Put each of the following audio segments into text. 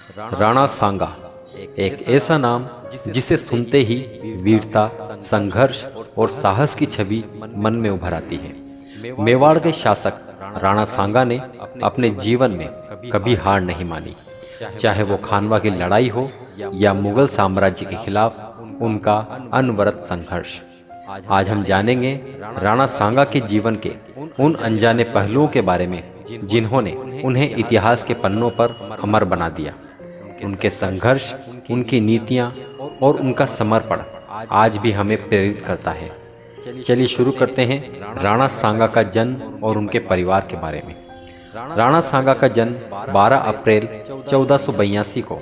राणा सांगा एक ऐसा नाम जिसे सुनते ही वीरता, संघर्ष और साहस की छवि मन में उभर आती है। मेवाड़ के शासक राणा सांगा ने अपने जीवन में कभी हार नहीं मानी, चाहे वो खानवा की लड़ाई हो या मुगल साम्राज्य के खिलाफ उनका अनवरत संघर्ष। आज हम जानेंगे राणा सांगा के जीवन के उन अनजाने पहलुओं के बारे में जिन्होंने उन्हें इतिहास के पन्नों पर अमर बना दिया। उनके संघर्ष, उनकी नीतियां और उनका समर्पण आज भी हमें प्रेरित करता है। चलिए शुरू करते हैं राणा सांगा का जन्म और उनके परिवार के बारे में। राणा सांगा का जन्म 12 अप्रैल 1482 को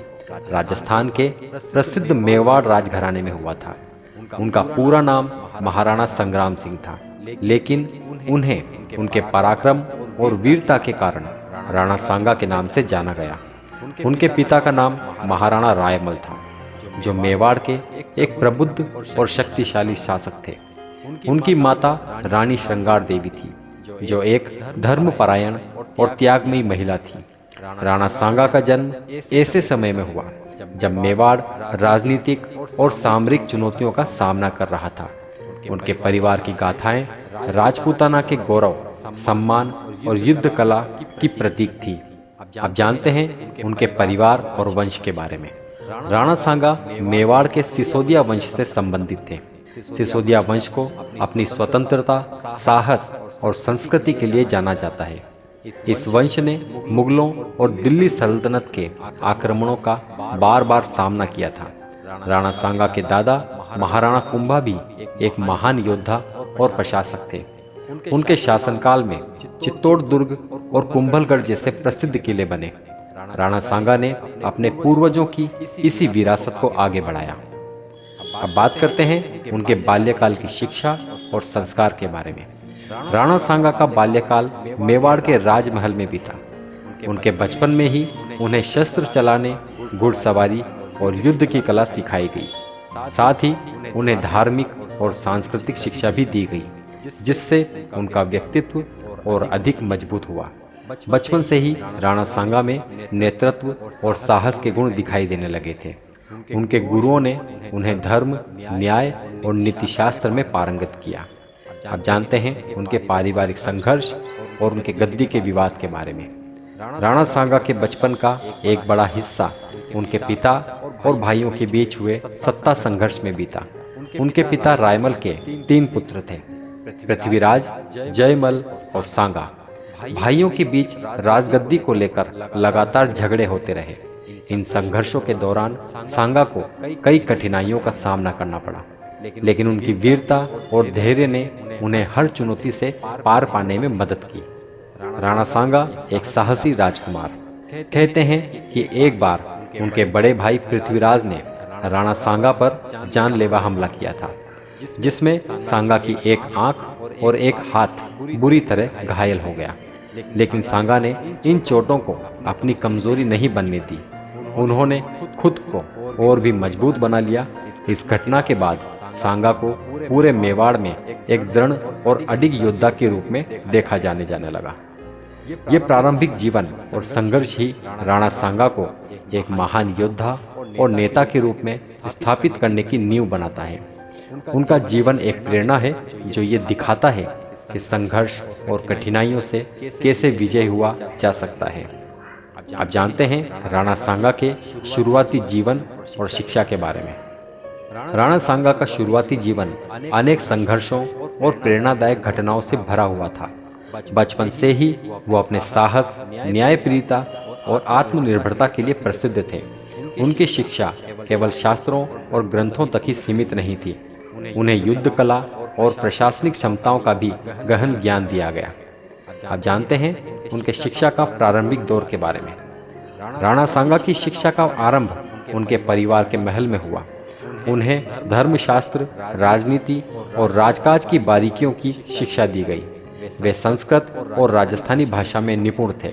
राजस्थान के प्रसिद्ध मेवाड़ राजघराने में हुआ था। उनका पूरा नाम महाराणा संग्राम सिंह था, लेकिन उन्हें उनके पराक्रम और वीरता के कारण राणा सांगा के नाम से जाना गया। उनके पिता का नाम महाराणा रायमल था, जो मेवाड़ के एक प्रबुद्ध और शक्तिशाली शासक थे। उनकी माता रानी श्रृंगार देवी थी, जो एक धर्मपरायण और त्यागमयी महिला थी। राणा सांगा का जन्म ऐसे समय में हुआ जब मेवाड़ राजनीतिक और सामरिक चुनौतियों का सामना कर रहा था। उनके परिवार की गाथाएं राजपूताना के गौरव, सम्मान और युद्ध कला की प्रतीक थी। अब जानते हैं उनके परिवार और वंश के बारे में। राणा सांगा मेवाड़ के सिसोदिया वंश से संबंधित थे। सिसोदिया वंश को अपनी स्वतंत्रता, साहस और संस्कृति के लिए जाना जाता है। इस वंश ने मुगलों और दिल्ली सल्तनत के आक्रमणों का बार बार सामना किया था। राणा सांगा के दादा महाराणा कुंभा भी एक महान योद्धा और प्रशासक थे। उनके शासनकाल में चित्तौड़ दुर्ग और कुंभलगढ़ जैसे प्रसिद्ध किले बने। राणा सांगा ने अपने पूर्वजों की इसी विरासत को आगे बढ़ाया। अब बात करते हैं उनके बाल्यकाल की शिक्षा और संस्कार के बारे में। राणा सांगा का बाल्यकाल मेवाड़ के राजमहल में बीता। उनके बचपन में ही उन्हें शस्त्र चलाने, घुड़सवारी और युद्ध की कला सिखाई गई। साथ ही उन्हें धार्मिक और सांस्कृतिक शिक्षा भी दी गई, जिससे उनका व्यक्तित्व और अधिक मजबूत हुआ। बचपन से ही राणा सांगा में नेतृत्व और साहस के गुण दिखाई देने लगे थे। उनके गुरुओं ने उन्हें धर्म, न्याय और नीतिशास्त्र में पारंगत किया। अब जानते हैं उनके पारिवारिक संघर्ष और उनके गद्दी के विवाद के बारे में। राणा सांगा के बचपन का एक बड़ा हिस्सा उनके पिता और भाइयों के बीच हुए सत्ता संघर्ष में बीता। उनके पिता रायमल के 3 पुत्र थे, पृथ्वीराज, जयमल और सांगा। भाइयों के बीच राजगद्दी को लेकर लगातार झगड़े होते रहे। इन संघर्षों के दौरान सांगा को कई कठिनाइयों का सामना करना पड़ा, लेकिन उनकी वीरता और धैर्य ने उन्हें हर चुनौती से पार पाने में मदद की। राणा सांगा एक साहसी राजकुमार। कहते हैं कि एक बार उनके बड़े भाई पृथ्वीराज ने राणा सांगा पर जानलेवा हमला किया था, जिसमें सांगा की एक आंख और एक हाथ बुरी तरह घायल हो गया। लेकिन सांगा ने इन चोटों को अपनी कमजोरी नहीं बनने दी। उन्होंने खुद को और भी मजबूत बना लिया। इस घटना के बाद सांगा को पूरे मेवाड़ में एक दृढ़ और अडिग योद्धा के रूप में देखा जाने लगा। ये प्रारंभिक जीवन और संघर्ष ही राणा सांगा को एक महान योद्धा और नेता के रूप में स्थापित करने की नींव बनाता है। उनका जीवन एक प्रेरणा है जो ये दिखाता है कि संघर्ष और कठिनाइयों से कैसे विजय हुआ जा सकता है। अब जानते हैं राणा सांगा के शुरुआती जीवन और शिक्षा के बारे में। राणा सांगा का शुरुआती जीवन अनेक संघर्षों और प्रेरणादायक घटनाओं से भरा हुआ था। बचपन से ही वो अपने साहस, न्यायप्रियता और आत्मनिर्भरता के लिए प्रसिद्ध थे। उनकी शिक्षा केवल शास्त्रों और ग्रंथों तक ही सीमित नहीं थी। उन्हें युद्ध कला और प्रशासनिक क्षमताओं का भी गहन ज्ञान दिया गया। आप जानते हैं उनके शिक्षा का प्रारंभिक दौर के बारे में। राणा सांगा की शिक्षा का आरंभ उनके परिवार के महल में हुआ। उन्हें धर्मशास्त्र, राजनीति और राजकाज की बारीकियों की शिक्षा दी गई। वे संस्कृत और राजस्थानी भाषा में निपुण थे।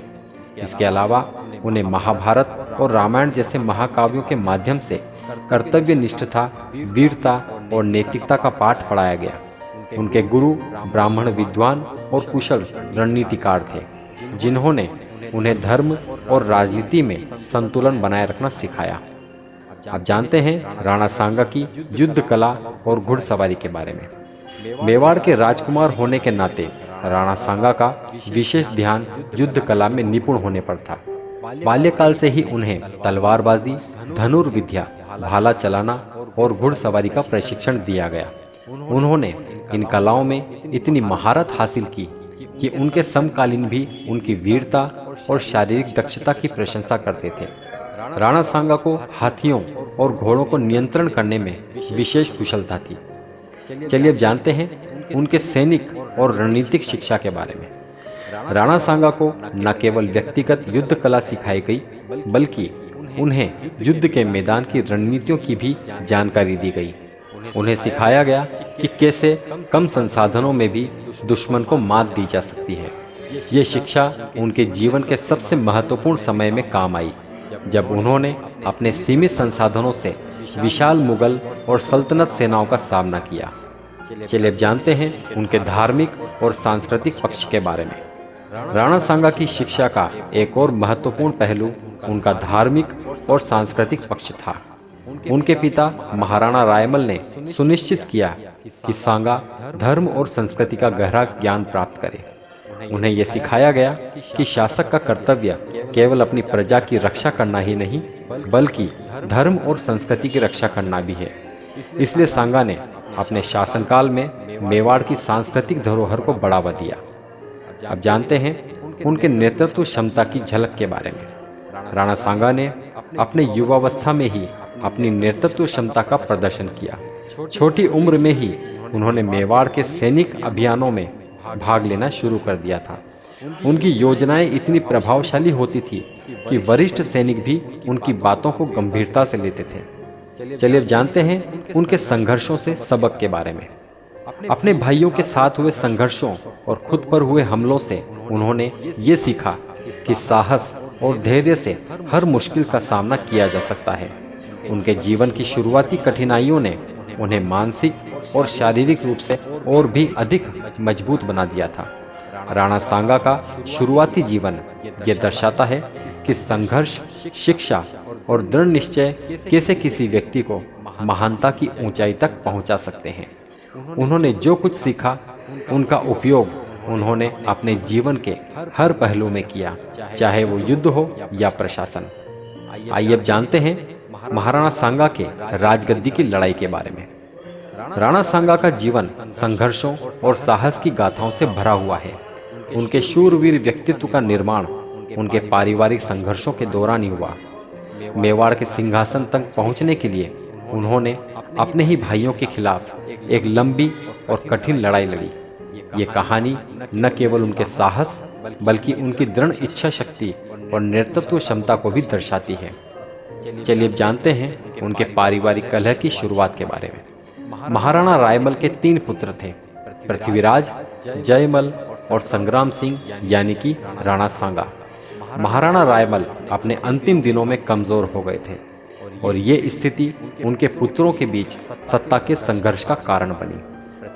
इसके अलावा उन्हें महाभारत और रामायण जैसे महाकाव्यों के माध्यम से कर्तव्यनिष्ठता, वीरता और नैतिकता का पाठ पढ़ाया गया। उनके गुरु ब्राह्मण विद्वान और कुशल रणनीतिकार थे, जिन्होंने उन्हें धर्म और राजनीति में संतुलन बनाए रखना सिखाया। आप जानते हैं राणा सांगा की युद्ध कला और घुड़सवारी के बारे में। मेवाड़ के राजकुमार होने के नाते राणा सांगा का विशेष ध्यान युद्ध कला में निपुण होने पर था। बाल्यकाल से ही उन्हें तलवारबाजी, धनुर्विद्या, भाला चलाना और घुड़सवारी का प्रशिक्षण दिया गया। उन्होंने इन कलाओं में इतनी महारत हासिल की कि उनके समकालीन भी उनकी वीरता और शारीरिक दक्षता की प्रशंसा करते थे। राणा सांगा को हाथियों और घोड़ों को नियंत्रण करने में विशेष कुशलता थी। चलिए अब जानते हैं उनके सैनिक और रणनीतिक शिक्षा के बारे में। राणा सांगा को न केवल व्यक्तिगत युद्ध कला सिखाई गई, बल्कि उन्हें युद्ध के मैदान की रणनीतियों की भी जानकारी दी गई। उन्हें सिखाया गया कि कैसे कम संसाधनों में भी दुश्मन को मात दी जा सकती है। ये शिक्षा उनके जीवन के सबसे महत्वपूर्ण समय में काम आई, जब उन्होंने अपने सीमित संसाधनों से विशाल मुगल और सल्तनत सेनाओं का सामना किया। चलिए अब जानते हैं उनके धार्मिक और सांस्कृतिक पक्ष के बारे में। राणा सांगा की शिक्षा का एक और महत्वपूर्ण पहलू उनका धार्मिक और सांस्कृतिक पक्ष था। उनके पिता महाराणा रायमल ने सुनिश्चित किया कि सांगा धर्म और संस्कृति का गहरा ज्ञान प्राप्त करे। उन्हें यह सिखाया गया कि शासक का कर्तव्य केवल अपनी प्रजा की रक्षा करना ही नहीं, बल्कि धर्म और संस्कृति की रक्षा करना भी है। इसलिए सांगा ने अपने शासनकाल में मेवाड़ की सांस्कृतिक धरोहर को बढ़ावा दिया। अब जानते हैं उनके नेतृत्व क्षमता की झलक के बारे में। राणा सांगा ने अपने युवावस्था में ही अपनी नेतृत्व क्षमता का प्रदर्शन किया। छोटी उम्र में ही उन्होंने मेवाड़ के सैनिक अभियानों में भाग लेना शुरू कर दिया था। उनकी योजनाएं इतनी प्रभावशाली होती थी कि वरिष्ठ सैनिक भी उनकी बातों को गंभीरता से लेते थे। चलिए अब जानते हैं उनके संघर्षों से सबक के बारे में। अपने भाइयों के साथ हुए संघर्षों और खुद पर हुए हमलों से उन्होंने ये सीखा कि साहस और धैर्य से हर मुश्किल का सामना किया जा सकता है। उनके जीवन की शुरुआती कठिनाइयों ने उन्हें मानसिक और शारीरिक रूप से और भी अधिक मजबूत बना दिया था। राणा सांगा का शुरुआती जीवन ये दर्शाता है कि संघर्ष, शिक्षा और दृढ़ निश्चय कैसे किसी व्यक्ति को महानता की ऊंचाई तक पहुंचा सकते हैं। उन्होंने जो कुछ सीखा, उनका उपयोग उन्होंने अपने जीवन के हर पहलू में किया, चाहे वो युद्ध हो या प्रशासन। आइए अब जानते हैं महाराणा सांगा के राजगद्दी की लड़ाई के बारे में। राणा सांगा का जीवन संघर्षों और साहस की गाथाओं से भरा हुआ है। उनके शूरवीर व्यक्तित्व का निर्माण उनके पारिवारिक संघर्षों के दौरान ही हुआ। मेवाड़ के सिंहासन तक पहुंचने के लिए उन्होंने अपने ही भाइयों के खिलाफ एक लंबी और कठिन लड़ाई लड़ी। ये कहानी न केवल उनके साहस, बल्कि उनकी दृढ़ इच्छा शक्ति और नेतृत्व क्षमता को भी दर्शाती है। चलिए अब जानते हैं उनके पारिवारिक कलह की शुरुआत के बारे में। महाराणा रायमल के 3 पुत्र थे, पृथ्वीराज, जयमल और संग्राम सिंह, यानी कि राणा सांगा। महाराणा रायमल अपने अंतिम दिनों में कमजोर हो गए थे और ये स्थिति उनके पुत्रों के बीच सत्ता के संघर्ष का कारण बनी।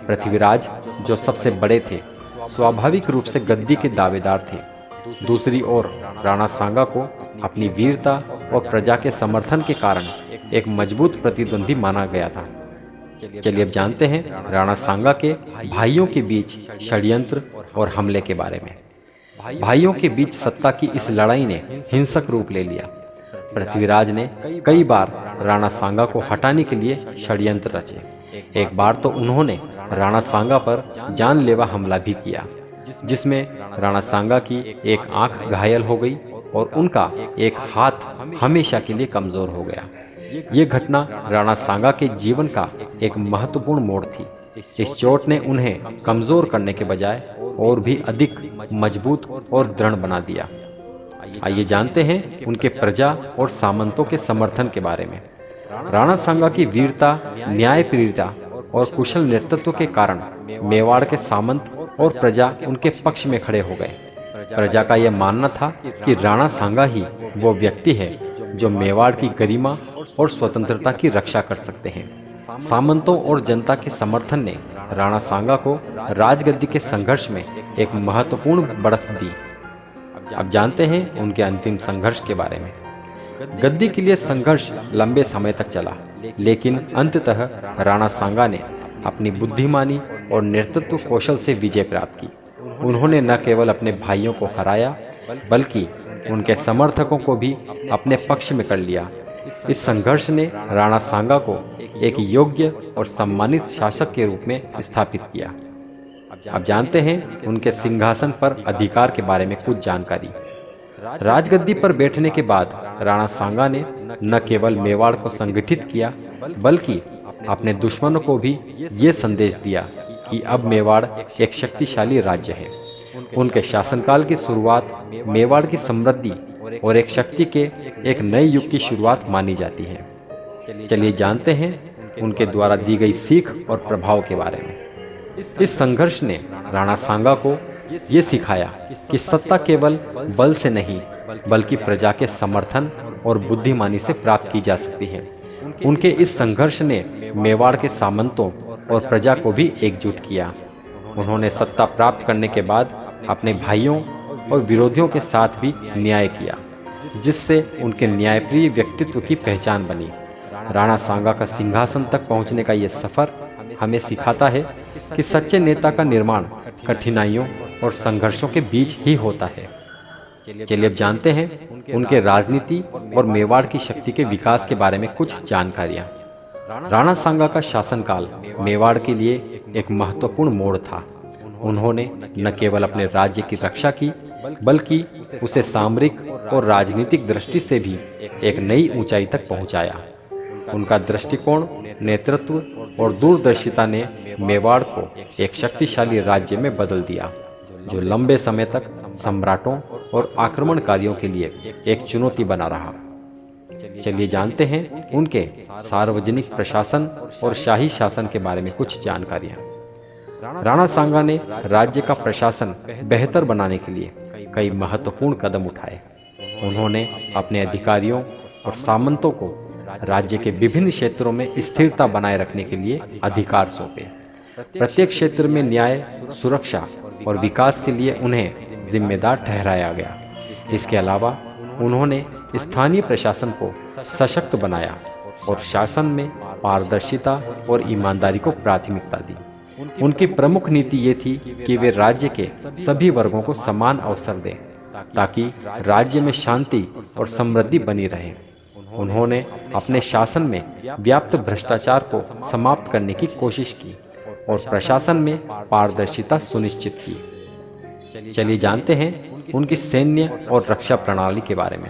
पृथ्वीराज, जो सबसे बड़े थे, स्वाभाविक रूप से गद्दी के दावेदार थे। दूसरी ओर राणा सांगा को अपनी वीरता और प्रजा के समर्थन के कारण एक मजबूत प्रतिद्वंदी माना गया था। चलिए अब जानते हैं राणा सांगा के भाइयों के बीच षड्यंत्र और हमले के बारे में। भाइयों के बीच सत्ता की इस लड़ाई ने हिंसक रूप ले लिया। पृथ्वीराज ने कई बार राणा सांगा को हटाने के लिए षड्यंत्र रचे। एक बार तो उन्होंने राणा सांगा पर जानलेवा हमला भी किया, जिसमें राणा सांगा की एक आंख घायल हो गई और उनका एक हाथ हमेशा के लिए कमजोर हो गया। ये घटना राणा सांगा के जीवन का एक महत्वपूर्ण मोड़ थी। इस चोट ने उन्हें कमजोर करने के बजाय और भी अधिक मजबूत और दृढ़ बना दिया। आइए जानते हैं उनके प्रजा और सामंतों के समर्थन के बारे में। राणा सांगा की वीरता, न्यायप्रियता और कुशल नेतृत्व के कारण मेवाड़ के सामंत और प्रजा उनके पक्ष में खड़े हो गए। प्रजा का यह मानना था कि राणा सांगा ही वो व्यक्ति है जो मेवाड़ की गरिमा और स्वतंत्रता की रक्षा कर सकते हैं। सामंतों और जनता के समर्थन ने राणा सांगा को राजगद्दी के संघर्ष में एक महत्वपूर्ण बढ़त दी। अब जानते हैं उनके अंतिम संघर्ष के बारे में। गद्दी के लिए संघर्ष लंबे समय तक चला, लेकिन अंततः राणा सांगा ने अपनी बुद्धिमानी और नेतृत्व कौशल से विजय प्राप्त की। उन्होंने न केवल अपने भाइयों को हराया, बल्कि उनके समर्थकों को भी अपने पक्ष में कर लिया। इस संघर्ष ने राणा सांगा को एक योग्य और सम्मानित शासक के रूप में स्थापित किया। अब जानते हैं उनके सिंहासन पर अधिकार के बारे में कुछ जानकारी। राजगद्दी पर बैठने के बाद राणा सांगा ने न केवल मेवाड़ को संगठित किया, बल्कि अपने दुश्मनों को भी ये संदेश दिया कि अब मेवाड़ एक शक्तिशाली राज्य है। उनके शासनकाल की शुरुआत मेवाड़ की समृद्धि और एक शक्ति के एक नए युग की शुरुआत मानी जाती है। चलिए जानते हैं उनके द्वारा दी गई सीख और प्रभाव के बारे में। इस संघर्ष ने राणा सांगा को ये सिखाया कि सत्ता केवल बल से नहीं, बल्कि प्रजा के समर्थन और बुद्धिमानी से प्राप्त की जा सकती है। उनके इस संघर्ष ने मेवाड़ के सामंतों और प्रजा को भी एकजुट किया। उन्होंने सत्ता प्राप्त करने के बाद अपने भाइयों और विरोधियों के साथ भी न्याय किया, जिससे उनके न्यायप्रिय व्यक्तित्व की पहचान बनी। राणा सांगा का सिंहासन तक पहुंचने का ये सफर हमें सिखाता है कि सच्चे नेता का निर्माण कठिनाइयों और संघर्षों के बीच ही होता है। चलिए अब जानते हैं उनके राजनीति और मेवाड़ की शक्ति के विकास के बारे में कुछ जानकारियां। राणा सांगा का शासनकाल मेवाड़ के लिए एक महत्वपूर्ण मोड़ था। उन्होंने न केवल अपने राज्य की रक्षा की, बल्कि उसे सामरिक और राजनीतिक दृष्टि से भी एक नई ऊंचाई तक पहुंचाया। उनका दृष्टिकोण, नेतृत्व और दूरदर्शिता ने मेवाड़ को एक शक्तिशाली राज्य में बदल दिया, जो लंबे समय तक सम्राटों और आक्रमणकारियों के लिए एक चुनौती बना रहा। चलिए जानते हैं उनके सार्वजनिक प्रशासन और शाही शासन के बारे में कुछ जानकारियां। राणा सांगा ने राज्य का प्रशासन बेहतर बनाने के लिए कई महत्वपूर्ण कदम उठाए। उन्होंने अपने अधिकारियों और सामंतों को राज्य के विभिन्न क्षेत्रों में स्थिरता बनाए रखने के लिए अधिकार सौंपे। प्रत्येक क्षेत्र में न्याय, सुरक्षा और विकास के लिए उन्हें जिम्मेदार ठहराया गया। इसके अलावा उन्होंने स्थानीय प्रशासन को सशक्त बनाया और शासन में पारदर्शिता और ईमानदारी को प्राथमिकता दी। उनकी प्रमुख नीति ये थी कि वे राज्य के सभी वर्गों को समान अवसर दें, ताकि राज्य में शांति और समृद्धि बनी रहे। उन्होंने अपने शासन में व्याप्त भ्रष्टाचार को समाप्त करने की कोशिश की और प्रशासन में पारदर्शिता सुनिश्चित की। चलिए जानते हैं उनकी सैन्य और रक्षा प्रणाली के बारे में।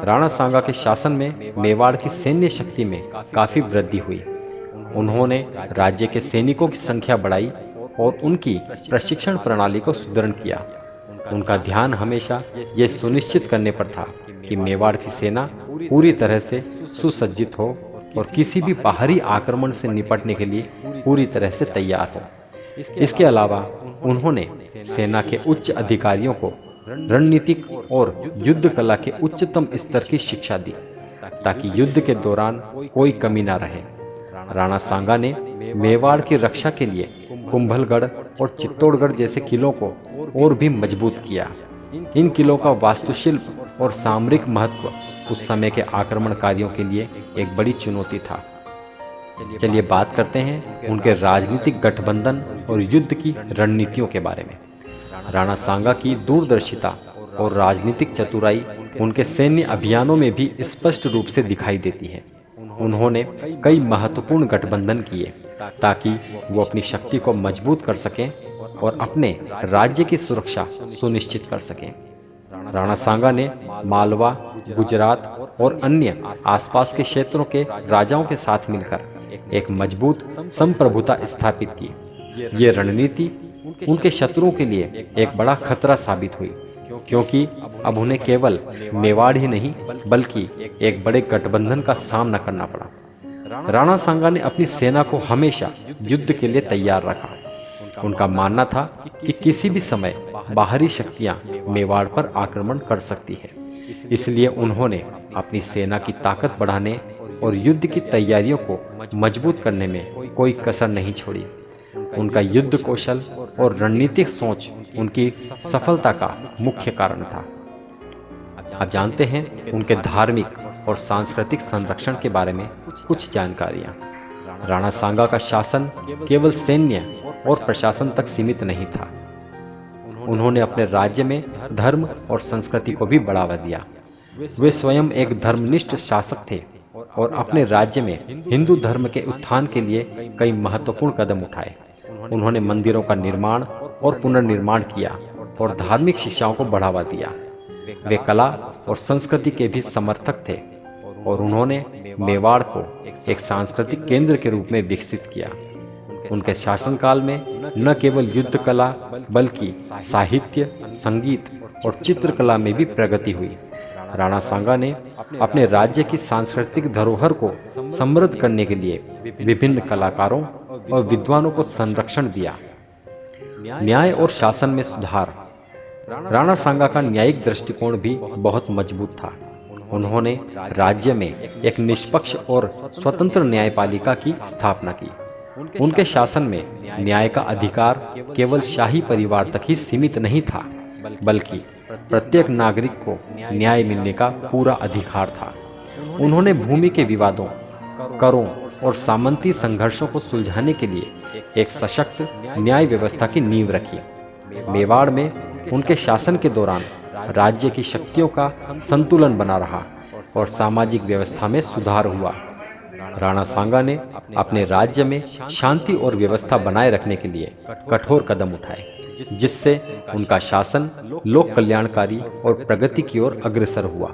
राणा सांगा के शासन में मेवाड़ की सैन्य शक्ति में काफी वृद्धि हुई। उन्होंने राज्य के सैनिकों की संख्या बढ़ाई और उनकी प्रशिक्षण प्रणाली को सुदृढ़ किया। उनका ध्यान हमेशा ये सुनिश्चित करने पर था कि मेवाड़ की सेना पूरी तरह से सुसज्जित हो और किसी भी बाहरी आक्रमण से निपटने के लिए पूरी तरह से तैयार हो। इसके अलावा उन्होंने सेना के उच्च अधिकारियों को रणनीतिक और युद्ध कला के उच्चतम स्तर की शिक्षा दी, ताकि युद्ध के दौरान कोई कमी न रहे। राणा सांगा ने मेवाड़ की रक्षा के लिए कुंभलगढ़ और चित्तौड़गढ़ जैसे किलों को और भी मजबूत किया। इन किलों का वास्तुशिल्प और सामरिक महत्व उस समय के आक्रमणकारियों के लिए एक बड़ी चुनौती था। चलिए बात करते हैं उनके राजनीतिक गठबंधन और युद्ध की रणनीतियों के बारे में। राणा सांगा की दूरदर्शिता और राजनीतिक चतुराई उनके सैन्य अभियानों में भी स्पष्ट रूप से दिखाई देती है। उन्होंने कई महत्वपूर्ण गठबंधन किए ताकि वो अपनी शक्ति को मजबूत कर सकें और अपने राज्य की सुरक्षा सुनिश्चित कर सकें। राणा सांगा ने मालवा, गुजरात और अन्य आसपास के क्षेत्रों के राजाओं के साथ मिलकर एक मजबूत संप्रभुता स्थापित की। ये रणनीति उनके शत्रुओं के लिए एक बड़ा खतरा साबित हुई, क्योंकि अब उन्हें केवल मेवाड़ ही नहीं बल्कि एक बड़े गठबंधन का सामना करना पड़ा। राणा सांगा ने अपनी सेना को हमेशा युद्ध के लिए तैयार रखा। उनका मानना था कि किसी भी समय बाहरी शक्तियां मेवाड़ पर आक्रमण कर सकती है। इसलिए उन्होंने अपनी सेना की ताकत बढ़ाने और युद्ध की तैयारियों को मजबूत करने में कोई कसर नहीं छोड़ी। उनका युद्ध कौशल और रणनीतिक सोच उनकी सफलता का मुख्य कारण था। आप जानते हैं उनके धार्मिक और सांस्कृतिक संरक्षण के बारे में कुछ जानकारियाँ। राणा सांगा का शासन केवल सैन्य और प्रशासन तक सीमित नहीं था। उन्होंने अपने राज्य में धर्म और संस्कृति को भी बढ़ावा दिया। वे स्वयं एक धर्मनिष्ठ शासक थे और अपने राज्य में हिंदू धर्म के उत्थान के लिए कई महत्वपूर्ण कदम उठाए। उन्होंने मंदिरों का निर्माण और पुनर्निर्माण किया और धार्मिक शिक्षाओं को बढ़ावा दिया। वे कला और संस्कृति के भी समर्थक थे और उन्होंने मेवाड़ को एक सांस्कृतिक केंद्र के रूप में विकसित किया। उनके शासनकाल में न केवल युद्ध कला बल्कि साहित्य, संगीत और चित्रकला में भी प्रगति हुई। राणा सांगा ने अपने राज्य की सांस्कृतिक धरोहर को समृद्ध करने के लिए विभिन्न कलाकारों और विद्वानों को संरक्षण दिया। न्याय और शासन में सुधार। राणा सांगा का न्यायिक दृष्टिकोण भी बहुत मजबूत था। उन्होंने राज्य में एक निष्पक्ष और स्वतंत्र न्यायपालिका की स्थापना की। उनके शासन में न्याय का अधिकार केवल शाही परिवार तक ही सीमित नहीं था, बल्कि प्रत्येक नागरिक को न्याय मिलने का पूरा अधिकार था। उन्होंने भूमि के विवादों, करों और सामंती संघर्षों को सुलझाने के लिए एक सशक्त न्याय व्यवस्था की नींव रखी। मेवाड़ में उनके शासन के दौरान राज्य की शक्तियों का संतुलन बना रहा और सामाजिक व्यवस्था में सुधार हुआ। राणा सांगा ने अपने राज्य में शांति और व्यवस्था बनाए रखने के लिए कठोर कदम उठाए, जिससे उनका शासन लोक कल्याणकारी और प्रगति की ओर अग्रसर हुआ।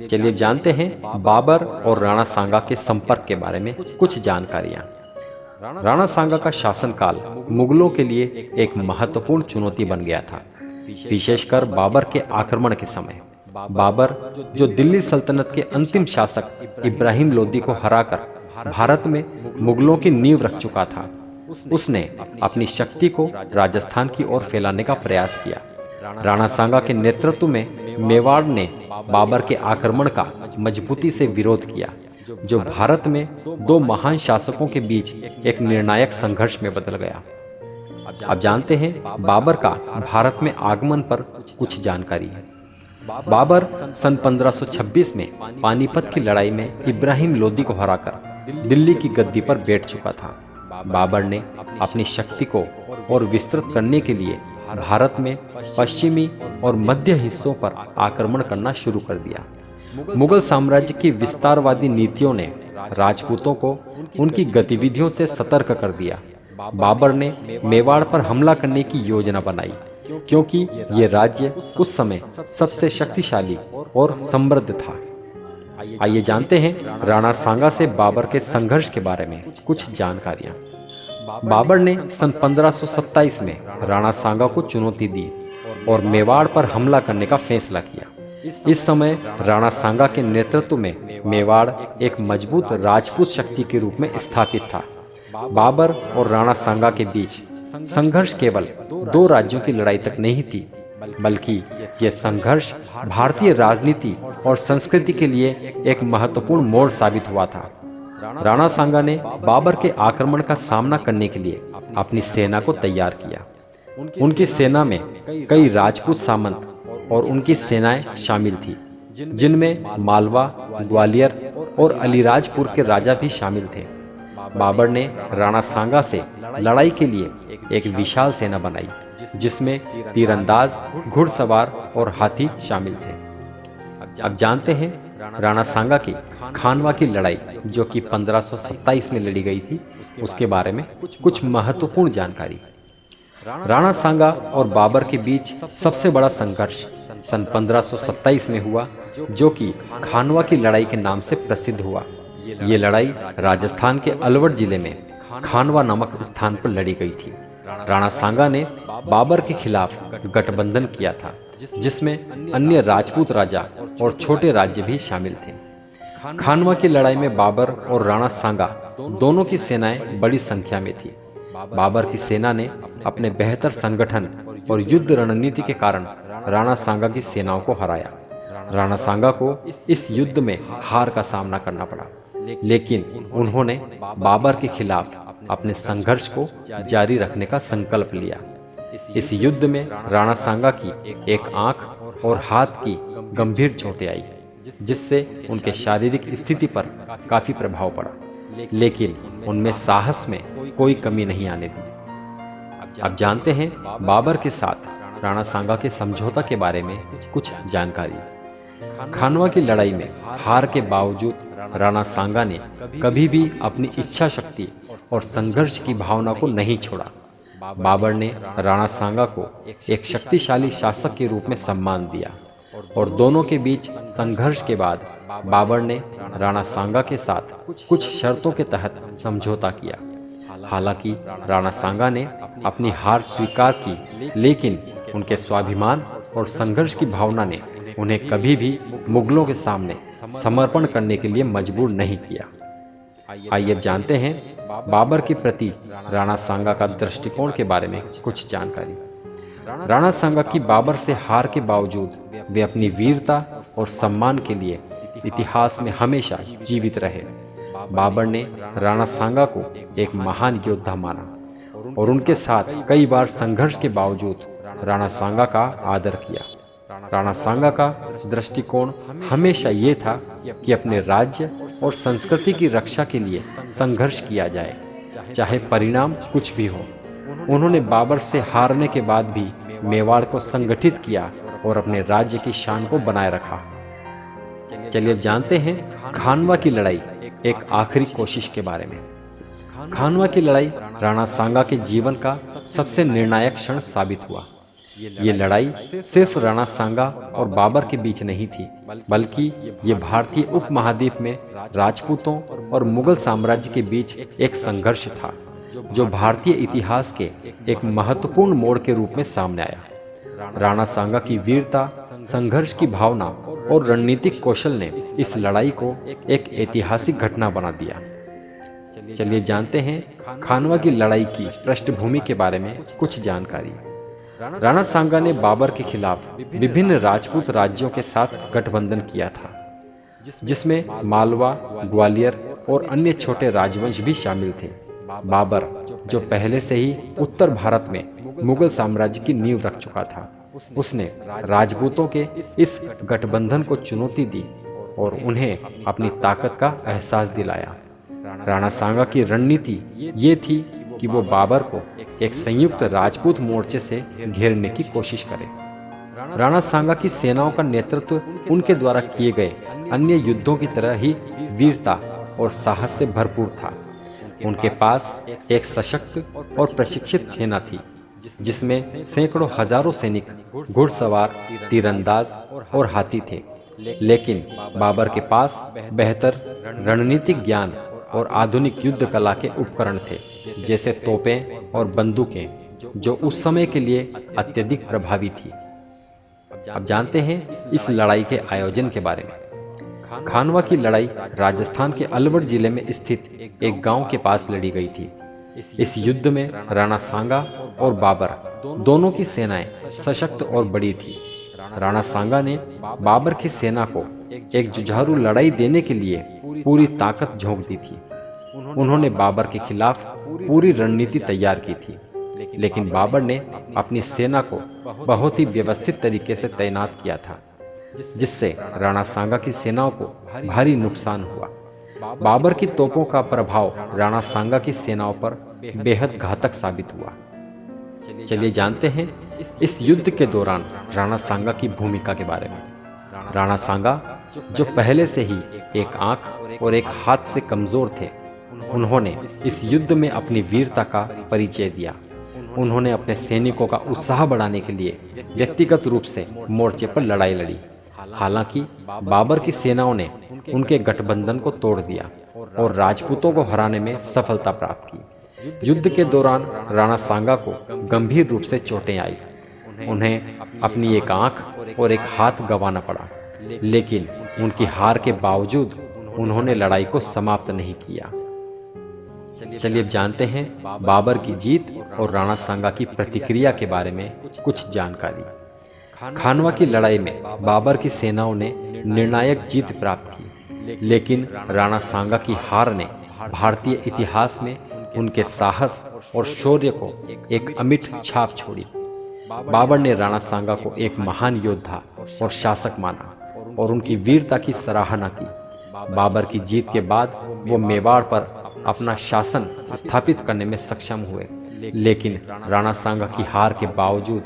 चलिए जानते हैं बाबर और राणा सांगा के संपर्क के बारे में कुछ जानकारियां। राणा सांगा का शासनकाल मुगलों के लिए एक महत्वपूर्ण चुनौती बन गया था, विशेषकर बाबर के आक्रमण के समय। बाबर, जो दिल्ली सल्तनत के अंतिम शासक इब्राहिम लोदी को हराकर भारत में मुगलों की नींव रख चुका था, उसने अपनी शक्ति को राजस्थान की ओर फैलाने का प्रयास किया। राणा सांगा के नेतृत्व में मेवाड़ ने बाबर के आक्रमण का मजबूती से विरोध किया, जो भारत में दो महान शासकों के बीच एक निर्णायक संघर्ष में बदल गया। आप जानते हैं बाबर का भारत में आगमन पर कुछ जानकारी है। बाबर सन 1526 में पानीपत की लड़ाई में इब्राहिम लोदी को हराकर दिल्ली की गद्दी पर बैठ चुका था। बाबर ने अपनी शक्ति को और विस्तृत करने के लिए भारत में पश्चिमी और मध्य हिस्सों पर आक्रमण करना शुरू कर दिया। मुगल साम्राज्य की विस्तारवादी नीतियों ने राजपूतों को उनकी गतिविधियों से सतर्क कर दिया। बाबर ने मेवाड़ पर हमला करने की योजना बनाई, क्योंकि ये राज्य उस समय सबसे शक्तिशाली और समृद्ध था। आइए जानते हैं राणा सांगा से बाबर के संघर्ष के बारे में कुछ जानकारियां। बाबर ने सन 1527 में राणा सांगा को चुनौती दी और मेवाड़ पर हमला करने का फैसला किया। इस समय राणा सांगा के नेतृत्व में मेवाड़ एक मजबूत राजपूत शक्ति के रूप में स्थापित था। बाबर और राणा सांगा के बीच संघर्ष केवल दो राज्यों की लड़ाई तक नहीं थी, बल्कि यह संघर्ष भारतीय राजनीति और संस्कृति के लिए एक महत्वपूर्ण मोड़ साबित हुआ था। राणा सांगा ने बाबर के आक्रमण का सामना करने के लिए अपनी सेना को तैयार किया। उनकी सेना में कई राजपूत सामंत और उनकी सेनाएं शामिल थी, जिनमें मालवा, ग्वालियर और अलीराजपुर के राजा भी शामिल थे। बाबर ने राणा सांगा से लड़ाई के लिए एक विशाल सेना बनाई, जिसमें तीरंदाज, घुड़सवार और हाथी शामिल थे। अब जानते हैं राणा सांगा की खानवा की लड़ाई, जो कि 1527 में लड़ी गई थी, उसके बारे में कुछ महत्वपूर्ण जानकारी। राणा सांगा और बाबर के बीच सबसे बड़ा संघर्ष सन 1527 में हुआ, जो कि खानवा की लड़ाई के नाम से प्रसिद्ध हुआ। ये लड़ाई राजस्थान के अलवर जिले में खानवा नामक स्थान पर लड़ी गई थी। राणा सांगा ने बाबर के खिलाफ गठबंधन किया था, जिसमें अन्य राजपूत राजा और छोटे राज्य भी शामिल थे। खानवा की लड़ाई में बाबर और राणा सांगा दोनों की सेनाएं बड़ी संख्या में थी। बाबर की सेना ने अपने बेहतर संगठन और युद्ध रणनीति के कारण राणा सांगा की सेनाओं को हराया। राणा सांगा को इस युद्ध में हार का सामना करना पड़ा, लेकिन उन्होंने बाबर के खिलाफ अपने संघर्ष को जारी रखने का संकल्प लिया। इस युद्ध में राणा सांगा की एक आंख और हाथ की गंभीर चोटें आई, जिससे उनके शारीरिक स्थिति पर काफी प्रभाव पड़ा, लेकिन उनमें साहस में कोई कमी नहीं आने दी। अब जानते हैं बाबर के साथ राणा सांगा के समझौता के बारे में कुछ जानकारी। खानवा की लड़ाई में हार के बावजूद राणा सांगा ने कभी भी अपनी इच्छा शक्ति और संघर्ष की भावना को नहीं छोड़ा। बाबर ने राणा सांगा को एक शक्तिशाली शासक के रूप में सम्मान दिया और दोनों के बीच संघर्ष के बाद बाबर ने राणा सांगा के साथ कुछ शर्तों के तहत समझौता किया। हालांकि राणा सांगा ने अपनी हार स्वीकार की, लेकिन उनके स्वाभिमान और संघर्ष की भावना ने उन्हें कभी भी मुगलों के सामने समर्पण करने के लिए मजबूर नहीं किया। आइए अब जानते हैं बाबर के प्रति राणा सांगा का दृष्टिकोण के बारे में कुछ जानकारी। राणा सांगा की बाबर से हार के बावजूद वे अपनी वीरता और सम्मान के लिए इतिहास में हमेशा जीवित रहे। बाबर ने राणा सांगा को एक महान योद्धा माना और उनके साथ कई बार संघर्ष के बावजूद राणा सांगा का आदर किया। राणा सांगा का दृष्टिकोण हमेशा ये था कि अपने राज्य और संस्कृति की रक्षा के लिए संघर्ष किया जाए, चाहे परिणाम कुछ भी हो। उन्होंने बाबर से हारने के बाद भी मेवाड़ को संगठित किया और अपने राज्य की शान को बनाए रखा। चलिए अब जानते हैं खानवा की लड़ाई एक आखिरी कोशिश के बारे में। खानवा की लड़ाई राणा सांगा के जीवन का सबसे निर्णायक क्षण साबित हुआ। ये लड़ाई सिर्फ राणा सांगा और बाबर के बीच नहीं थी, बल्कि ये भारतीय उपमहाद्वीप में राजपूतों और मुगल साम्राज्य के बीच एक संघर्ष था, जो भारतीय इतिहास के एक महत्वपूर्ण मोड़ के रूप में सामने आया। राणा सांगा की वीरता, संघर्ष की भावना और रणनीतिक कौशल ने इस लड़ाई को एक ऐतिहासिक घटना बना दिया। चलिए जानते हैं खानवा की लड़ाई की पृष्ठभूमि के बारे में कुछ जानकारी। राणा सांगा ने बाबर के खिलाफ विभिन्न राजपूत राज्यों के साथ गठबंधन किया था, जिसमें मालवा, ग्वालियर और अन्य छोटे राजवंश भी शामिल थे। बाबर, जो पहले से ही उत्तर भारत में मुगल साम्राज्य की नींव रख चुका था, उसने राजपूतों के इस गठबंधन को चुनौती दी और उन्हें अपनी ताकत का एहसास दिलाया। राणा सांगा की रणनीति ये थी कि वो बाबर को एक संयुक्त राजपूत मोर्चे से घेरने की कोशिश करे। राणा सांगा की सेनाओं का नेतृत्व उनके द्वारा किए गए अन्य युद्धों की तरह ही वीरता और साहस से भरपूर था। उनके पास एक सशक्त और प्रशिक्षित सेना थी, जिसमें सैकड़ों हजारों सैनिक, घुड़सवार, तीरंदाज और हाथी थे। लेकिन बाबर के पास बेहतर रणनीतिक ज्ञान और आधुनिक युद्ध कला के उपकरण थे, जैसे तोपें और बंदूकें, जो उस समय के लिए अत्यधिक प्रभावी थी। अब जानते हैं इस लड़ाई के आयोजन के बारे में। खानवा की लड़ाई राजस्थान के अलवर जिले में स्थित एक गांव के पास लड़ी गई थी। इस युद्ध में राणा सांगा और बाबर दोनों की सेनाएं सशक्त और बड़ी थी। राणा सांगा ने बाबर की सेना को एक जुझारू लड़ाई देने के लिए पूरी ताकत झोंक दी थी। उन्होंने बाबर के खिलाफ पूरी रणनीति तैयार की थी, लेकिन बाबर ने अपनी सेना को बहुत ही व्यवस्थित तरीके से तैनात किया था, जिससे राणा सांगा की सेनाओं को भारी नुकसान हुआ। बाबर की तोपों का प्रभाव राणा सांगा की सेनाओं पर बेहद घातक साबित हुआ। चलिए जानते हैं इस युद्ध के दौरान राणा सांगा की भूमिका के बारे में। राणा सांगा, जो पहले से ही एक आंख और एक हाथ से कमजोर थे, उन्होंने इस युद्ध में अपनी वीरता का परिचय दिया। उन्होंने अपने सैनिकों का उत्साह बढ़ाने के लिए व्यक्तिगत रूप से मोर्चे पर लड़ाई लड़ी। हालांकि बाबर की सेनाओं ने उनके गठबंधन को तोड़ दिया और राजपूतों को हराने में सफलता प्राप्त की। युद्ध के दौरान राणा सांगा को गंभीर रूप से चोटें आई। उन्हें अपनी एक आंख और एक हाथ गंवाना पड़ा, लेकिन उनकी हार के बावजूद उन्होंने लड़ाई को समाप्त नहीं किया। चलिए अब जानते हैं बाबर की जीत और राणा सांगा की प्रतिक्रिया के बारे में कुछ जानकारी। खानवा की लड़ाई में बाबर की सेनाओं ने निर्णायक जीत प्राप्त की, लेकिन राणा सांगा की हार ने भारतीय इतिहास में उनके साहस और शौर्य को एक अमिट छाप छोड़ी। बाबर ने राणा सांगा को एक महान योद्धा और शासक माना और उनकी वीरता की सराहना की। बाबर की जीत के बाद वो मेवाड़ पर अपना शासन स्थापित करने में सक्षम हुए, लेकिन राणा सांगा की हार के बावजूद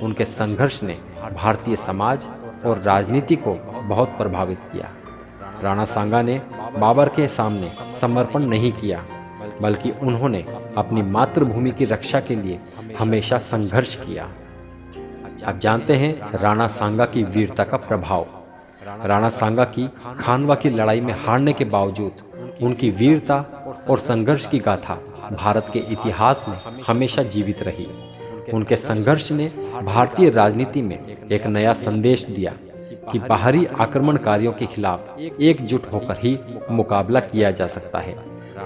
उनके संघर्ष ने भारतीय समाज और राजनीति को बहुत प्रभावित किया। राणा सांगा ने बाबर के सामने समर्पण नहीं किया, बल्कि उन्होंने अपनी मातृभूमि की रक्षा के लिए हमेशा संघर्ष किया। आप जानते हैं राणा सांगा की वीरता का प्रभाव। राणा सांगा की खानवा की लड़ाई में हारने के बावजूद उनकी वीरता और संघर्ष की गाथा भारत के इतिहास में हमेशा जीवित रही। उनके संघर्ष ने भारतीय राजनीति में एक नया संदेश दिया कि बाहरी आक्रमणकारियों के खिलाफ एकजुट होकर ही मुकाबला किया जा सकता है।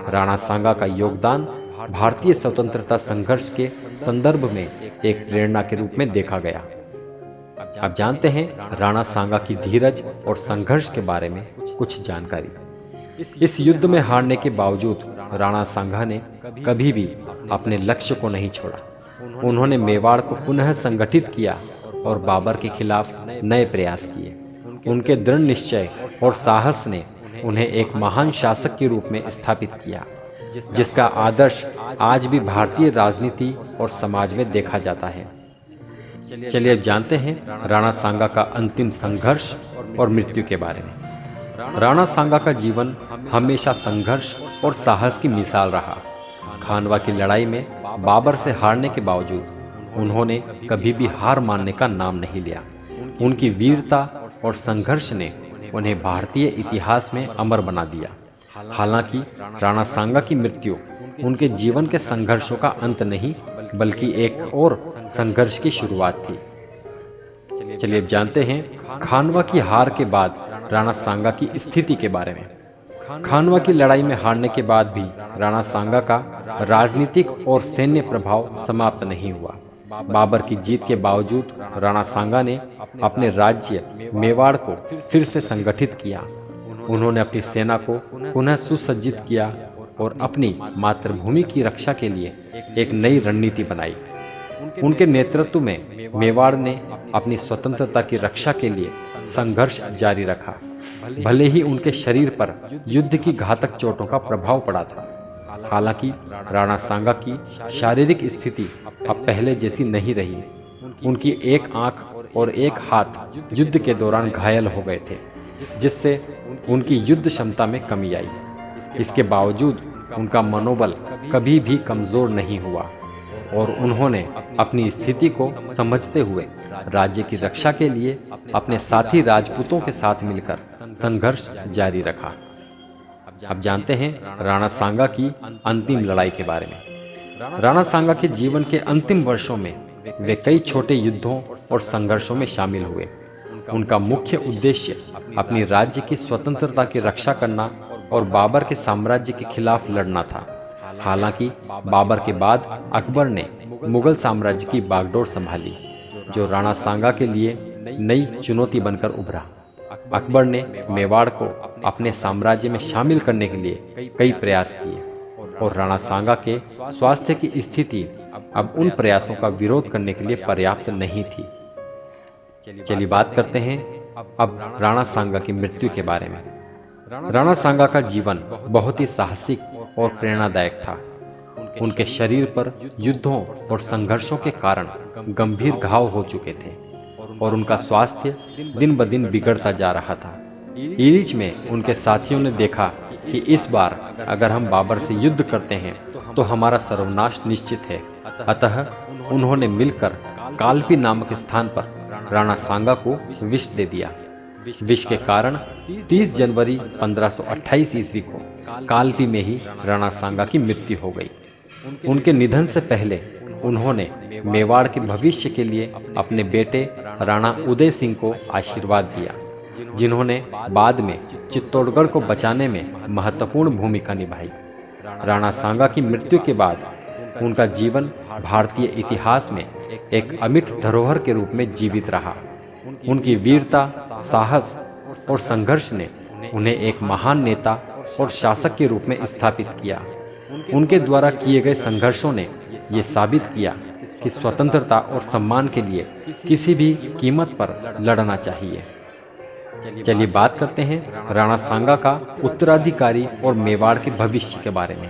राणा सांगा का योगदान भारतीय स्वतंत्रता संघर्ष के संदर्भ में एक प्रेरणा के रूप में देखा गया। आप जानते हैं राणा सांगा की धीरज और संघर्ष के बारे में कुछ जानकारी। इस युद्ध में हारने के बावजूद राणा सांगा ने कभी भी अपने लक्ष्य को नहीं छोड़ा। उन्होंने मेवाड़ को पुनः संगठित किया और बाबर के खिलाफ नए प्रयास किए। उनके दृढ़ निश्चय और साहस ने उन्हें एक महान शासक के रूप में स्थापित किया, जिसका आदर्श आज भी भारतीय राजनीति और समाज में देखा जाता है। चलिए जानते हैं राणा सांगा का अंतिम संघर्ष और मृत्यु के बारे में। राणा सांगा का जीवन हमेशा संघर्ष और साहस की मिसाल रहा। खानवा की लड़ाई में बाबर से हारने के बावजूद उन्होंने कभी भी हार मानने का नाम नहीं लिया। उनकी वीरता और संघर्ष ने उन्हें भारतीय इतिहास में अमर बना दिया। हालांकि राणा सांगा की मृत्यु उनके जीवन के संघर्षों का अंत नहीं, बल्कि एक और संघर्ष की शुरुआत थी। चलिए अब जानते हैं खानवा की हार के बाद राणा सांगा की स्थिति के बारे में। खानवा की लड़ाई में हारने के बाद भी राणा सांगा का राजनीतिक और सैन्य प्रभाव समाप्त नहीं हुआ। बाबर की जीत के बावजूद राणा सांगा ने अपने राज्य मेवाड़ को फिर से संगठित किया। उन्होंने अपनी सेना को पुनः सुसज्जित किया और अपनी मातृभूमि की रक्षा के लिए एक नई रणनीति बनाई। उनके नेतृत्व में मेवाड़ ने अपनी स्वतंत्रता की रक्षा के लिए संघर्ष जारी रखा, भले ही उनके शरीर पर युद्ध की घातक चोटों का प्रभाव पड़ा था। हालांकि राणा सांगा की शारीरिक स्थिति अब पहले जैसी नहीं रही। उनकी एक आंख और एक हाथ युद्ध के दौरान घायल हो गए थे, जिससे उनकी युद्ध क्षमता में कमी आई। इसके बावजूद उनका मनोबल कभी भी कमजोर नहीं हुआ और उन्होंने अपनी स्थिति को समझते हुए राज्य की रक्षा के लिए अपने साथी राजपूतों के साथ मिलकर संघर्ष जारी रखा। अब जानते हैं राणा सांगा की अंतिम लड़ाई के बारे में। राणा सांगा के जीवन के अंतिम वर्षों में वे कई छोटे युद्धों और संघर्षों में शामिल हुए। उनका मुख्य उद्देश्य अपनी राज्य की स्वतंत्रता की रक्षा करना और बाबर के साम्राज्य के खिलाफ लड़ना था। हालांकि बाबर के बाद अकबर ने मुगल साम्राज्य की बागडोर संभाली, जो राणा सांगा के लिए नई चुनौती बनकर उभरा। अकबर ने मेवाड़ को अपने साम्राज्य में शामिल करने के लिए कई प्रयास किए और राणा सांगा के स्वास्थ्य की स्थिति अब उन प्रयासों का विरोध करने के लिए पर्याप्त नहीं थी। चलिए बात करते हैं अब राणा सांगा की मृत्यु के बारे में। राणा सांगा का जीवन बहुत ही साहसिक और प्रेरणादायक था। उनके शरीर पर युद्धों और संघर्षों के कारण गंभीर घाव हो चुके थे और उनका स्वास्थ्य दिन ब दिन बिगड़ता जा रहा था। इलिच में उनके साथियों ने देखा कि इस बार अगर हम बाबर से युद्ध करते हैं तो हमारा सर्वनाश निश्चित है। अतः उन्होंने मिलकर कालपी नामक स्थान पर राणा सांगा को विष दे दिया। विष के कारण 30 जनवरी 1528 ईस्वी को कालपी में ही राणा सांगा की मृत्यु हो गई। उनके निधन से पहले उन्होंने मेवाड़ के भविष्य के लिए अपने बेटे राणा उदय सिंह को आशीर्वाद दिया, जिन्होंने बाद में चित्तौड़गढ़ को बचाने में महत्वपूर्ण भूमिका निभाई। राणा सांगा की मृत्यु के बाद उनका जीवन भारतीय इतिहास में एक अमिट धरोहर के रूप में जीवित रहा। उनकी वीरता, साहस और संघर्ष ने उन्हें एक महान नेता और शासक के रूप में स्थापित किया। उनके द्वारा किए गए संघर्षों ने ये साबित किया कि स्वतंत्रता और सम्मान के लिए किसी भी कीमत पर लड़ना चाहिए। चलिए बात करते हैं राणा सांगा का उत्तराधिकारी और मेवाड़ के भविष्य के बारे में।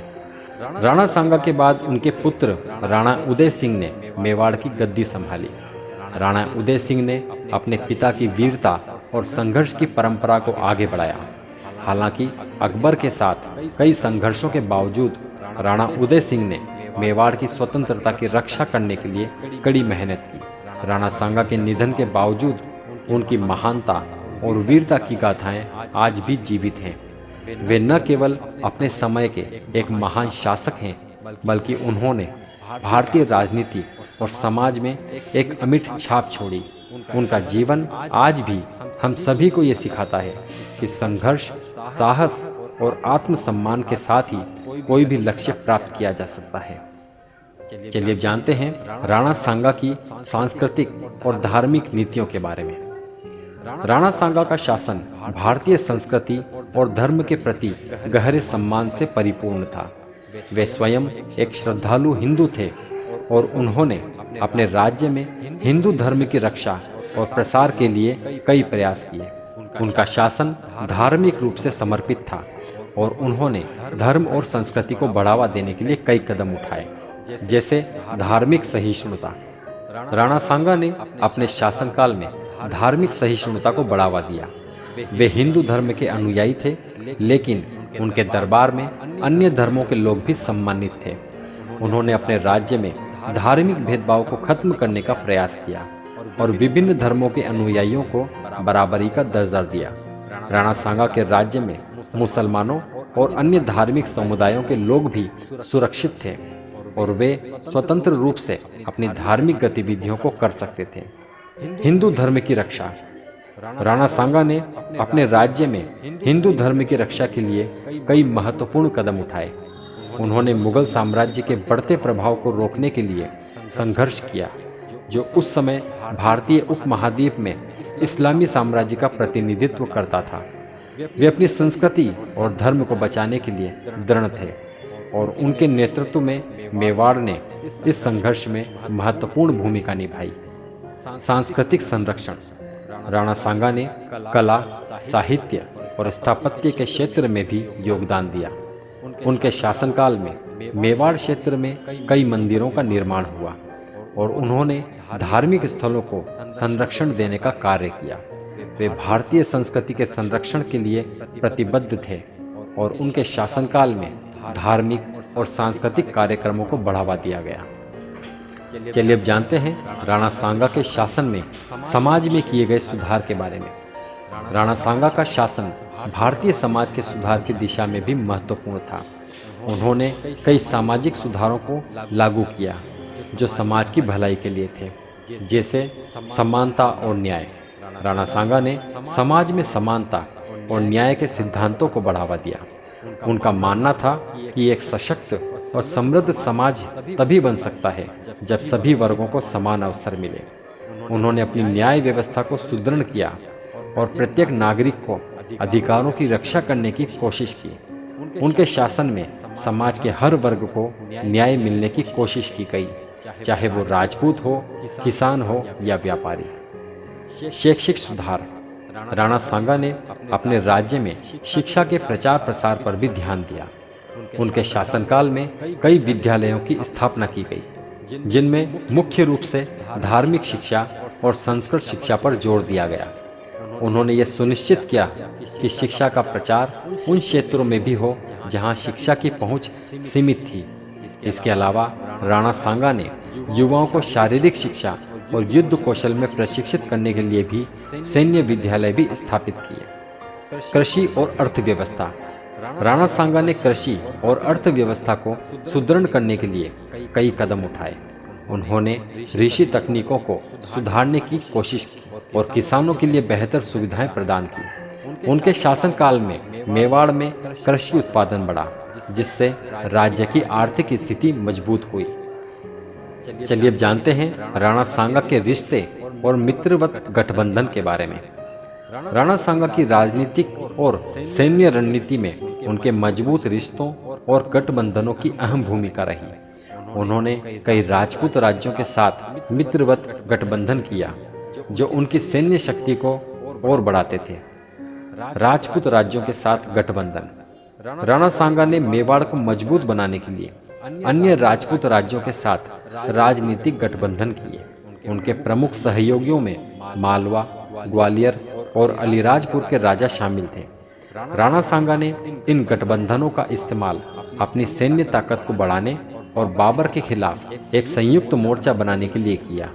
राणा सांगा के बाद उनके पुत्र राणा उदय सिंह ने मेवाड़ की गद्दी संभाली। राणा उदय सिंह ने अपने पिता की वीरता और संघर्ष की परंपरा को आगे बढ़ाया। हालांकि अकबर के साथ कई संघर्षों के बावजूद राणा उदय सिंह ने मेवाड़ की स्वतंत्रता की रक्षा करने के लिए कड़ी मेहनत की। राणा सांगा के निधन के बावजूद उनकी महानता और वीरता की गाथाएं आज भी जीवित हैं। वे न केवल अपने समय के एक महान शासक हैं, बल्कि उन्होंने भारतीय राजनीति और समाज में एक अमिट छाप छोड़ी। उनका जीवन आज भी हम सभी को ये सिखाता है कि संघर्ष, साहस और आत्मसम्मान के साथ ही कोई भी लक्ष्य प्राप्त किया जा सकता है। चलिए जानते हैं राणा सांगा की सांस्कृतिक और धार्मिक नीतियों के बारे में। राणा सांगा का शासन भारतीय संस्कृति और धर्म के प्रति गहरे सम्मान से परिपूर्ण था। वे स्वयं एक श्रद्धालु हिंदू थे और उन्होंने अपने राज्य में हिंदू धर्म की रक्षा और प्रसार के लिए कई प्रयास किए। उनका शासन धार्मिक रूप से समर्पित था और उन्होंने धर्म और संस्कृति को बढ़ावा देने के लिए कई कदम उठाए, जैसे धार्मिक सहिष्णुता। राणा सांगा ने अपने शासनकाल में धार्मिक सहिष्णुता को बढ़ावा दिया। वे हिंदू धर्म के अनुयायी थे, लेकिन उनके दरबार में अन्य धर्मों के लोग भी सम्मानित थे। उन्होंने अपने राज्य में धार्मिक भेदभाव को खत्म करने का प्रयास किया और विभिन्न धर्मों के अनुयायियों को बराबरी का दर्जा दिया। राणा सांगा के राज्य में मुसलमानों और अन्य धार्मिक समुदायों के लोग भी सुरक्षित थे और वे स्वतंत्र रूप से अपनी धार्मिक गतिविधियों को कर सकते थे। हिंदू धर्म की रक्षा। राणा सांगा ने अपने राज्य में हिंदू धर्म की रक्षा के लिए कई महत्वपूर्ण कदम उठाए। उन्होंने मुगल साम्राज्य के बढ़ते प्रभाव को रोकने के लिए संघर्ष किया, जो उस समय भारतीय उपमहाद्वीप में इस्लामी साम्राज्य का प्रतिनिधित्व करता था। वे अपनी संस्कृति और धर्म को बचाने के लिए दृढ़ थे और उनके नेतृत्व में मेवाड़ ने इस संघर्ष में महत्वपूर्ण भूमिका निभाई। सांस्कृतिक संरक्षण। राणा सांगा ने कला, साहित्य और स्थापत्य के क्षेत्र में भी योगदान दिया। उनके शासनकाल में मेवाड़ क्षेत्र में कई मंदिरों का निर्माण हुआ और उन्होंने धार्मिक स्थलों को संरक्षण देने का कार्य किया। वे भारतीय संस्कृति के संरक्षण के लिए प्रतिबद्ध थे और उनके शासनकाल में धार्मिक और सांस्कृतिक कार्यक्रमों को बढ़ावा दिया गया। चलिए अब जानते हैं राणा सांगा के शासन में समाज में किए गए सुधार के बारे में। राणा सांगा का शासन भारतीय समाज के सुधार की दिशा में भी महत्वपूर्ण था। उन्होंने कई सामाजिक सुधारों को लागू किया जो समाज की भलाई के लिए थे, जैसे समानता और न्याय। राणा सांगा ने समाज में समानता और न्याय के सिद्धांतों को बढ़ावा दिया। उनका मानना था कि एक सशक्त और समृद्ध समाज तभी बन सकता है जब सभी वर्गों को समान अवसर मिले। उन्होंने अपनी न्याय व्यवस्था को सुदृढ़ किया और प्रत्येक नागरिक को अधिकारों की रक्षा करने की कोशिश की। उनके शासन में समाज के हर वर्ग को न्याय मिलने की कोशिश की गई, चाहे वो राजपूत हो, किसान हो या व्यापारी। शैक्षिक सुधार। राणा सांगा ने अपने राज्य में शिक्षा के प्रचार प्रसार पर भी ध्यान दिया। उनके शासनकाल में कई विद्यालयों की स्थापना की गई, जिनमें मुख्य रूप से धार्मिक शिक्षा और संस्कृत शिक्षा पर जोर दिया गया। उन्होंने ये सुनिश्चित किया कि शिक्षा का प्रचार उन क्षेत्रों में भी हो जहां शिक्षा की पहुंच सीमित थी। इसके अलावा राणा सांगा ने युवाओं को शारीरिक शिक्षा और युद्ध कौशल में प्रशिक्षित करने के लिए भी सैन्य विद्यालय भी स्थापित किए। कृषि और अर्थव्यवस्था। राणा सांगा ने कृषि और अर्थव्यवस्था को सुदृढ़ करने के लिए कई कदम उठाए। उन्होंने ऋषि तकनीकों को सुधारने की कोशिश की और किसानों के लिए बेहतर सुविधाएं प्रदान की। उनके शासनकाल में मेवाड़ में कृषि उत्पादन बढ़ा, जिससे राज्य की आर्थिक स्थिति मजबूत हुई। चलिए अब जानते हैं राणा सांगा के रिश्ते और मित्रवत गठबंधन के बारे में। राणा सांगा की राजनीतिक और सैन्य रणनीति में उनके मजबूत रिश्तों और गठबंधनों की अहम भूमिका रही। उन्होंने कई राजपूत राज्यों के साथ मित्रवत गठबंधन किया, जो उनकी सैन्य शक्ति को और बढ़ाते थे। राजपूत राज्यों के साथ गठबंधन। राणा सांगा ने मेवाड़ को मजबूत बनाने के लिए अन्य राजपूत राज्यों के साथ राजनीतिक गठबंधन किए। उनके प्रमुख सहयोगियों में मालवा, ग्वालियर और अलीराजपुर के राजा शामिल थे। राणा सांगा ने इन गठबंधनों का इस्तेमाल अपनी सैन्य ताकत को बढ़ाने और बाबर के खिलाफ एक संयुक्त मोर्चा बनाने के लिए किया।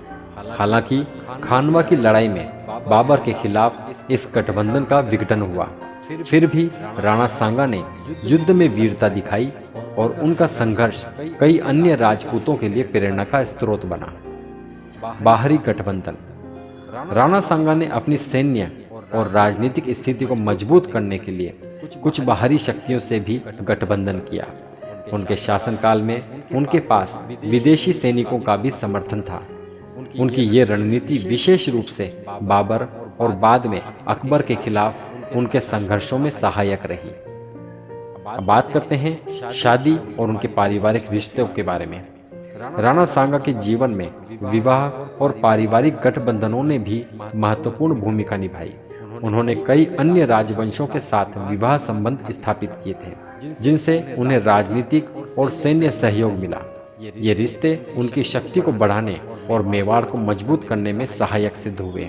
हालांकि खानवा की लड़ाई में बाबर के खिलाफ इस गठबंधन का विघटन हुआ, फिर भी राणा सांगा ने युद्ध में वीरता दिखाई और उनका संघर्ष कई अन्य राजपूतों के लिए प्रेरणा का स्रोत बना। बाहरी गठबंधन। राणा सांगा ने अपनी सैन्य और राजनीतिक स्थिति को मजबूत करने के लिए कुछ बाहरी शक्तियों से भी गठबंधन किया। उनके शासनकाल में उनके पास विदेशी सैनिकों का भी समर्थन था। उनकी ये रणनीति विशेष रूप से बाबर और बाद में अकबर के खिलाफ उनके संघर्षों में सहायक रही। अब बात करते हैं शादी और उनके पारिवारिक रिश्तों के बारे में। राणा सांगा के जीवन में विवाह और पारिवारिक गठबंधनों ने भी महत्वपूर्ण भूमिका निभाई। उन्होंने कई अन्य राजवंशों के साथ विवाह संबंध स्थापित किए थे, जिनसे उन्हें राजनीतिक और सैन्य सहयोग मिला। ये रिश्ते उनकी शक्ति को बढ़ाने और मेवाड़ को मजबूत करने में सहायक सिद्ध हुए।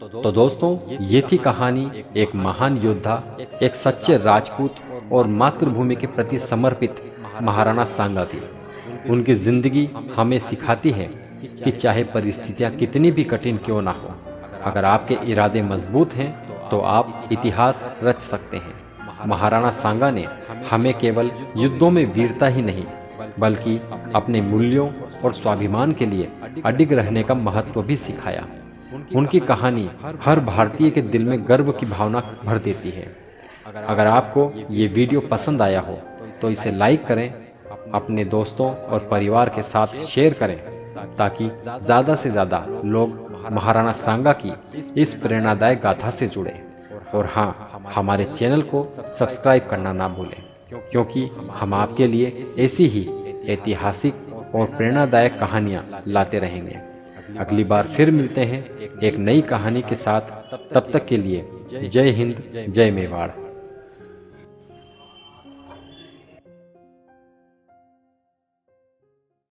तो दोस्तों, ये थी कहानी एक महान योद्धा, एक सच्चे राजपूत और मातृभूमि के प्रति समर्पित महाराणा सांगा की। उनकी जिंदगी हमें सिखाती है कि चाहे परिस्थितियां कितनी भी कठिन क्यों ना हो, अगर आपके इरादे मजबूत हैं तो आप इतिहास रच सकते हैं। महाराणा सांगा ने हमें केवल युद्धों में वीरता ही नहीं, बल्कि अपने मूल्यों और स्वाभिमान के लिए अडिग रहने का महत्व भी सिखाया। उनकी कहानी हर भारतीय के दिल में गर्व की भावना भर देती है। अगर आपको ये वीडियो पसंद आया हो तो इसे लाइक करें, अपने दोस्तों और परिवार के साथ शेयर करें, ताकि ज़्यादा से ज़्यादा लोग महाराणा सांगा की इस प्रेरणादायक गाथा से जुड़े। और हाँ, हमारे चैनल को सब्सक्राइब करना ना भूलें, क्योंकि हम आपके लिए ऐसी ही ऐतिहासिक और प्रेरणादायक कहानियाँ लाते रहेंगे। अगली बार फिर मिलते हैं एक नई कहानी के साथ। तब तक के लिए जय हिंद, जय मेवाड़।